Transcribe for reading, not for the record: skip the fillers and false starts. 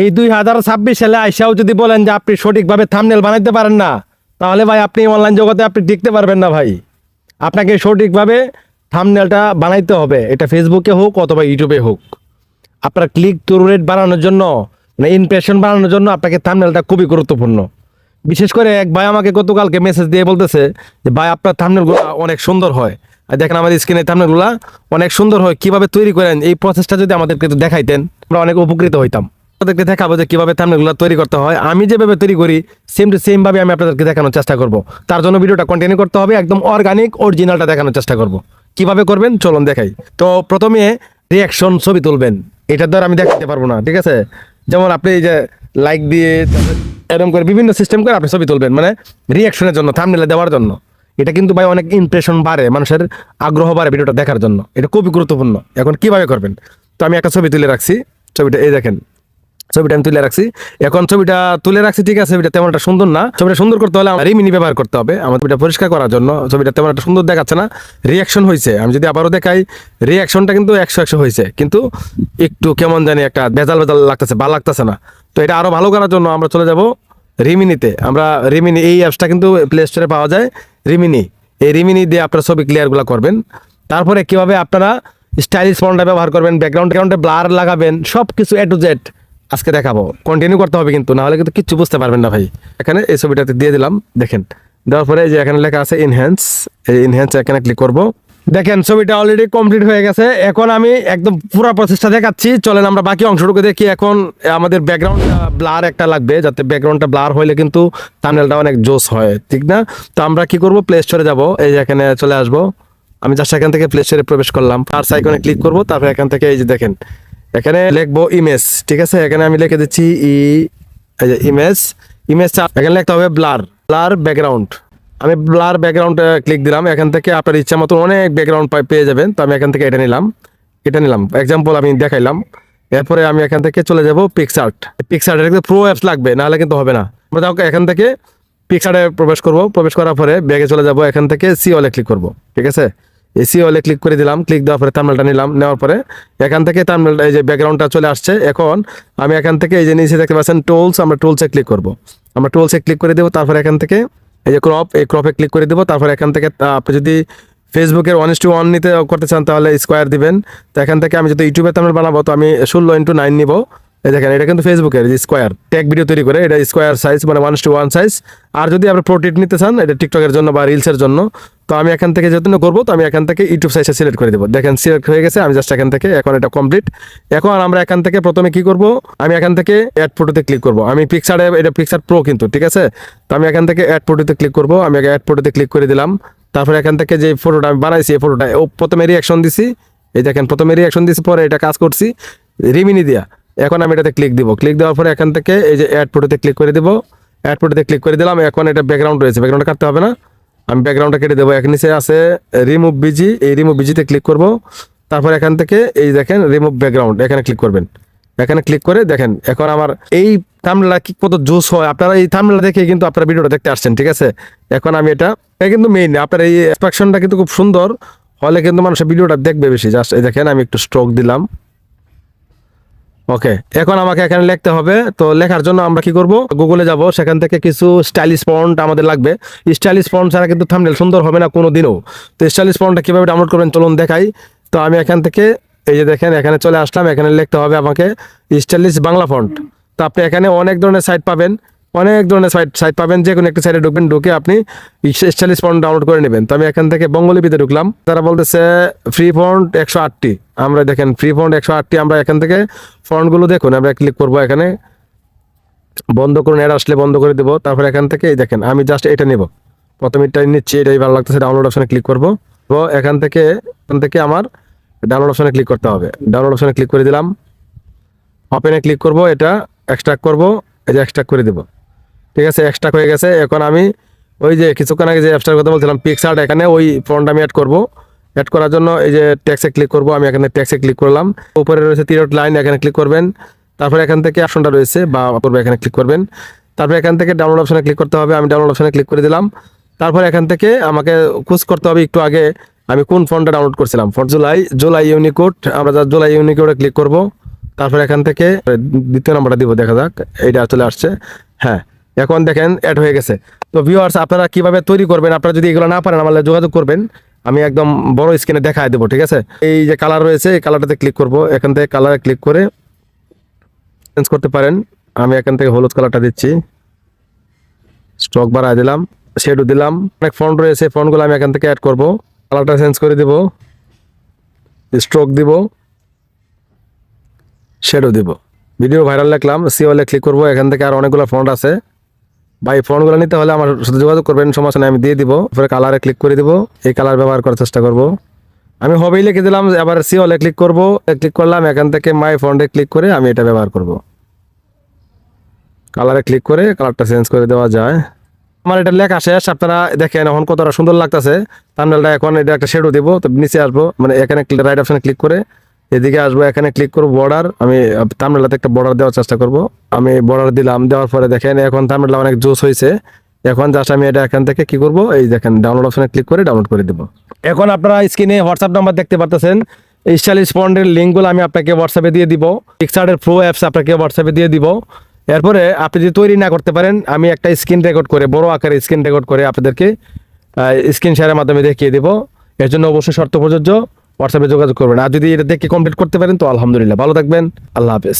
এই 2026 সালে আইসাও যদি বলেন যে আপনি সঠিকভাবে থাম্বনেল বানাইতে পারেন না, তাহলে ভাই আপনি অনলাইন জগতে আপনি টিকতে পারবেন না ভাই। আপনাকে সঠিকভাবে থাম্বনেলটা বানাইতে হবে, এটা ফেসবুকে হোক অথবা ইউটিউবে হোক। আপনার ক্লিক থ্রু রেট বাড়ানোর জন্য, মানে ইমপ্রেশন বাড়ানোর জন্য আপনাকে থাম্বনেলটা খুবই গুরুত্বপূর্ণ। বিশেষ করে এক ভাই আমাকে গতকালকে মেসেজ দিয়ে বলতেছে যে ভাই আপনার থাম্বনেলগুলো অনেক সুন্দর হয়। আর দেখেন আমাদের স্ক্রিনে থাম্বনেলগুলো অনেক সুন্দর হয়, কিভাবে তৈরি করেন এই প্রসেসটা যদি আমাদেরকে একটু দেখাইতেন আমরা অনেক উপকৃত হইতাম। আপনাদেরকে দেখাবো যে কিভাবে থাম্বনেলগুলো তৈরি করতে হয়। আমি যেভাবে তৈরি করি সেম টু সেম ভাবে আমি আপনাদেরকে দেখানোর চেষ্টা করব। তার জন্য ভিডিওটা কন্টিনিউ করতে হবে, একদম অর্গানিক অরিজিনালটা দেখানোর চেষ্টা করব। কিভাবে করবেন চলুন দেখাই। তো প্রথমে রিয়াকশন ছবি তুলবেন, এটা দ্বারা আমি দেখাতে পারবো না, ঠিক আছে। যেমন আপনি এই যে লাইক দিয়ে এরকম করে বিভিন্ন সিস্টেম করে আপনি ছবি তুলবেন, মানে রিয়াকশনের জন্য, থাম্বনেলে দেওয়ার জন্য। এটা কিন্তু ভাই অনেক ইমপ্রেশন বাড়ে, মানুষের আগ্রহ বাড়ে ভিডিওটা দেখার জন্য। এটা খুবই গুরুত্বপূর্ণ। এখন কিভাবে করবেন, তো আমি একটা ছবি তুলে রাখছি, ছবিটা এই দেখেন, ছবিটা আমি তুলে রাখছি। এখন ছবিটা তুলে রাখছি, ঠিক আছে, ছবিটা তেমন একটা সুন্দর না। ছবিটা সুন্দর করতে হলে আমার রিমিনি ব্যবহার করতে হবে আমার ছবিটা পরিষ্কার করার জন্য। ছবিটা তেমন একটা সুন্দর দেখাচ্ছে না, রিয়াকশন হয়েছে। আমি যদি আবারও দেখাই, রিয়াকশনটা কিন্তু 100 হয়েছে, কিন্তু একটু কেমন জানি একটা ভেজাল ভেজাল লাগতেছে, ভালো লাগতেছে না। তো এটা আরো ভালো করার জন্য আমরা চলে যাব রিমিনিতে। আমরা রিমিনি, এই অ্যাপসটা কিন্তু প্লে স্টোরে পাওয়া যায়, রিমিনি। এই রিমিনি দিয়ে আপনারা ছবি ক্লিয়ারগুলো করবেন। তারপরে কিভাবে আপনারা স্টাইলিশ ফন্টটা ব্যবহার করবেন, ব্যাকগ্রাউন্ডে ব্লার লাগাবেন, সব কিছু এ টু জেড আজকে দেখাবো। কন্টিনিউ করতে হবে কিন্তু, না হলে কিন্তু কিচ্ছু বুঝতে পারবেন না ভাই। এখানে এই ছবিটাতে দিয়ে দিলাম, দেখেন। দেওয়ার পরে যে এখানে লেখা আছে ইনহ্যান্স, এই ইনহ্যান্স এখানে ক্লিক করব। দেখেন ছবিটা অলরেডি কমপ্লিট হয়ে গেছে। এখন আমি একদম পুরো প্রসেসটা দেখাচ্ছি, চলেন আমরা বাকি অংশটুকু দেখি। এখন আমাদের ব্যাকগ্রাউন্ড ব্লার একটা লাগবে, যাতে ব্যাকগ্রাউন্ডটা ব্লার হইলে কিন্তু থাম্বনেলটা অনেক জোস হয়, ঠিক না? তো আমরা কি করব, প্লে স্টোরে যাব, এই যে এখানে চলে আসবো। আমি জাস্ট এখান থেকে প্লে স্টোরে প্রবেশ করলাম, সার্চ আইকনে ক্লিক করব। তারপর এখান থেকে এই যে দেখেন এখানে লিখবো ইমেজ, ঠিক আছে। এখানে আমি লিখে দিচ্ছি এই যে ইমেজটা এখানে লিখতে হবে ব্লার ব্যাকগ্রাউন্ড। আমি ব্লার ব্যাকগ্রাউন্ড ক্লিক দিলাম। এখান থেকে আপনার ইচ্ছা মতো অনেক ব্যাকগ্রাউন্ড পেয়ে যাবেন। তো আমি এখান থেকে এটা নিলাম এক্সাম্পল আমি দেখাইলাম। এরপরে আমি এখান থেকে চলে যাব পিক্সআর্ট। পিক্সআর্টের কিন্তু প্রো অ্যাপস লাগবে, নাহলে কিন্তু হবে না। আমরা এখান থেকে পিক্সআর্টে প্রবেশ করার পরে ব্যাগে চলে যাব। এখান থেকে সি অলে ক্লিক করব, ঠিক আছে। এসি অলে ক্লিক করে দিলাম, ক্লিক দেওয়ার পরে থাম্বনেলটা নিলাম, নেওয়ার পরে এখান থেকে থাম্বনেলটা, এই যে ব্যাকগ্রাউন্ডটা চলে আসছে। এখন আমি এখান থেকে এই যে নিচে দেখতে পাচ্ছেন টুলস, আমরা টুলসে ক্লিক করব। আমরা টুলসে ক্লিক করে দেবো। তারপরে এখান থেকে এই যে ক্রপে ক্লিক করে দেবো। তারপরে এখান থেকে আপনি যদি ফেসবুকের 1:1 নিতে করতে চান তাহলে স্কোয়ার দিবেন। তো এখান থেকে আমি যদি ইউটিউবে থাম্বনেল বানাবো তো আমি 16:9 নিব। এই দেখেন এটা কিন্তু ফেসবুকের যে স্কোয়ার ট্যাগ ভিডিও তৈরি করে, এটা স্কোয়ার সাইজ, মানে 1:1 সাইজ। আর যদি আপনি প্রোটিট নিতে চান, এটা টিকটকের জন্য বা রিলসের জন্য, তো আমি এখান থেকে যেহেতু করবো, তো আমি এখান থেকে ইউটিউব সাইজে সিলেক্ট করে দেবো। দেখেন সিলেক্ট হয়ে গেছে। আমি জাস্ট এখান থেকে, এখন এটা কমপ্লিট। এখন আমরা এখান থেকে প্রথমে কি করব, আমি এখান থেকে অ্যাড ফটোতে ক্লিক করব। আমি পিক্সআর্টে, এটা পিক্সআর্ট প্রো কিন্তু, ঠিক আছে। তো আমি এখান থেকে অ্যাড ফটোতে ক্লিক করব। আমি অ্যাড ফটোতে ক্লিক করে দিলাম। তারপরে এখান থেকে যে ফটোটা আমি বানাইছি, এই ফটোটা প্রথমে রিয়াকশন দিছি, এই দেখেন প্রথমে রিয়াকশন দিছি, পরে এটা কাজ করছি রিমিনি দিয়া। এখন আমি এটাতে ক্লিক দিব। ক্লিক দেওয়ার পরে এখান থেকে এই যে অ্যাড ফটোতে ক্লিক করে দিব। অ্যাড ফটোতে ক্লিক করে দিলাম। এখন এটা ব্যাকগ্রাউন্ড রয়েছে, ব্যাকগ্রাউন্ডটা কাটতে হবে না, আমি ব্যাকগ্রাউন্ডটা কেটে দেবো। এখানে নিচে আছে রিমুভ বিজি, এই রিমুভ বিজিতে ক্লিক করব। তারপর এখান থেকে এই দেখেন রিমুভ ব্যাকগ্রাউন্ড, এখানে ক্লিক করবেন। এখানে ক্লিক করে দেখেন এখন আমার এই থাম্বনেলটা কি কত জোস হয়। আপনারা এই থাম্বনেলটা দেখে কিন্তু আপনারা ভিডিওটা দেখতে আসছেন, ঠিক আছে। এখন আমি এটা কিন্তু মেইন, আপনার এই এক্সপ্রেশনটা কিন্তু খুব সুন্দর হলে কিন্তু মানুষের ভিডিওটা দেখবে বেশি। জাস্ট এই দেখেন আমি একটু স্ট্রোক দিলাম, ওকে। এখন আমাকে এখানে লিখতে হবে। তো লেখার জন্য আমরা কি করব, গুগলে যাব, সেখান থেকে কিছু স্টাইলিশ ফন্ট আমাদের লাগবে। স্টাইলিশ ফন্ট ছাড়া কিন্তু থাম্বনেল সুন্দর হবে না কোনো দিনও। তো স্টাইলিশ ফন্টটা কীভাবে ডাউনলোড করবেন চলুন দেখাই। তো আমি এখান থেকে এই যে দেখেন এখানে চলে আসলাম। এখানে লিখতে হবে আমাকে স্টাইলিশ বাংলা ফন্ট। তো আপনি এখানে অনেক ধরনের সাইট পাবেন, যে কোনো একটা সাইটে ঢুকবেন, ঢুকে আপনি স্টাইলিশ ফন্ট ডাউনলোড করে নেবেন। তো আমি এখান থেকে বঙ্গলিপিতে ঢুকলাম। তারা বলতেছে ফ্রি ফন্ট 108টি। আমরা দেখেন ফ্রি ফন্ট 108টি। আমরা এখান থেকে ফন্টগুলো দেখুন, আমরা ক্লিক করব। এখানে বন্ধ করুন, এর আসলে বন্ধ করে দেবো। তারপর এখান থেকে এই দেখেন আমি জাস্ট এটা নেব, প্রথমে এটা নিচ্ছি, এটাই ভালো লাগতেছে। ডাউনলোড অপশনে ক্লিক করব। তো এখান থেকে আমার ডাউনলোড অপশনে ক্লিক করতে হবে। ডাউনলোড অপশনে ক্লিক করে দিলাম, ওপেনে ক্লিক করব, এটা এক্সট্রাক্ট করব, এই যে এক্সট্রাক্ট করে দেবো, ঠিক আছে। এক্সট্রাক্ট হয়ে গেছে। এখন আমি ওই যে কিছুক্ষণ আগে যে অ্যাপসটার কথা বলছিলাম পিক্সআর্ট, এখানে ওই ফন্ট আমি অ্যাড করব। অ্যাড করার জন্য এই যে ট্যাক্সে ক্লিক করব। আমি এখানে ট্যাক্সে ক্লিক করলাম। উপরে রয়েছে 3 লাইন, এখানে ক্লিক করবেন। তারপরে এখান থেকে অপশনটা রয়েছে বা করবে, এখানে ক্লিক করবেন। তারপরে এখান থেকে ডাউনলোড অপশনে ক্লিক করতে হবে। আমি ডাউনলোড অপশনে ক্লিক করে দিলাম। তারপর এখান থেকে আমাকে খুঁজ করতে হবে একটু আগে আমি কোন ফন্টটা ডাউনলোড করছিলাম। ফন্ট জুলাই ইউনিকোড, আমরা জুলাই ইউনিকোডে ক্লিক করব। তারপর এখান থেকে দ্বিতীয় নাম্বারটা দিব, দেখা যাক এইটা চলে আসছে। হ্যাঁ, এখন দেখেন অ্যাড হয়ে গেছে। তো ভিউয়ার্স, আপনারা কিভাবে তৈরি করবেন, আপনারা যদি এগুলো না পারেন আমার সাথে যোগাযোগ করবেন, আমি একদম বড় স্ক্রিনে দেখায় দেবো, ঠিক আছে। এই যে কালার রয়েছে, এই কালারটাতে ক্লিক করব, এখান থেকে কালারে ক্লিক করে চেঞ্জ করতে পারেন। আমি এখান থেকে হলুদ কালারটা দিচ্ছি, স্ট্রোক বাড়ায় দিলাম, শেডও দিলাম। অনেক ফন্ট রয়েছে, ফন্টগুলো আমি এখান থেকে অ্যাড করব, কালারটা চেঞ্জ করে দিব, স্ট্রোক দিব, শেডও দিব। ভিডিও ভাইরাল লিখলাম, সিওলে ক্লিক করব, এখান থেকে আর অনেকগুলো ফন্ট আছে। ভাই ফন্টগুলো নিতে হলে আমার সাথে যোগাযোগ করবেন, সমস্যা নেই, আমি দিয়ে দিব। পরে কালারে ক্লিক করে দিব, এই কালার ব্যবহার করার চেষ্টা করব। আমি হবেই লিখে দিলাম, এবার সিওলে ক্লিক করব, ক্লিক করলাম, এখান থেকে মাই ফন্টে ক্লিক করে আমি এটা ব্যবহার করব। কালারে ক্লিক করে কালারটা চেঞ্জ করে দেওয়া যায়। আমার এটা লেখা শেষ, আপনারা দেখেন এখন কতটা সুন্দর লাগতেছে থাম্বনেলটা। এখন এটা একটা শেডও দিব, তো নিচে আসবো, মানে এখানে রাইট অপশনে ক্লিক করে এদিকে আসবো, এখানে ক্লিক করবো বর্ডার। আমি থাম্বনেলটাতে একটা বর্ডার দেওয়ার চেষ্টা করব। আমি বর্ডার দিলাম, দেওয়ার পরে দেখেন এখন থাম্বনেলটা অনেক জোস হয়েছে। এখন জাস্ট আমি এটা এখান থেকে কি করব, এই দেখেন ডাউনলোড অপশনে ক্লিক করে ডাউনলোড করে দিব। এখন আপনারা স্ক্রিনে হোয়াটসঅ্যাপ নাম্বার দেখতে পারতেছেন, স্টাইলিশ ফন্টের লিঙ্কগুলো আমি আপনাকে হোয়াটসঅ্যাপে দিয়ে দিব। পিক্সার্টের প্রো অ্যাপস আপনাকে হোয়াটসঅ্যাপে দিয়ে দিব। এরপরে আপনি যদি তৈরি না করতে পারেন, আমি একটা স্ক্রিন রেকর্ড করে, বড় আকারে স্ক্রিন রেকর্ড করে আপনাদেরকে স্ক্রিন শেয়ারের মাধ্যমে দেখিয়ে দেবো। এর জন্য অবশ্যই শর্ত প্রযোজ্য, হোয়াটসঅ্যাপে যোগাযোগ করবেন। আর যদি এটা দেখে কমপ্লিট করতে পারেন তো আলহামদুলিল্লাহ, ভালো থাকবেন, আল্লাহ হাফেজ।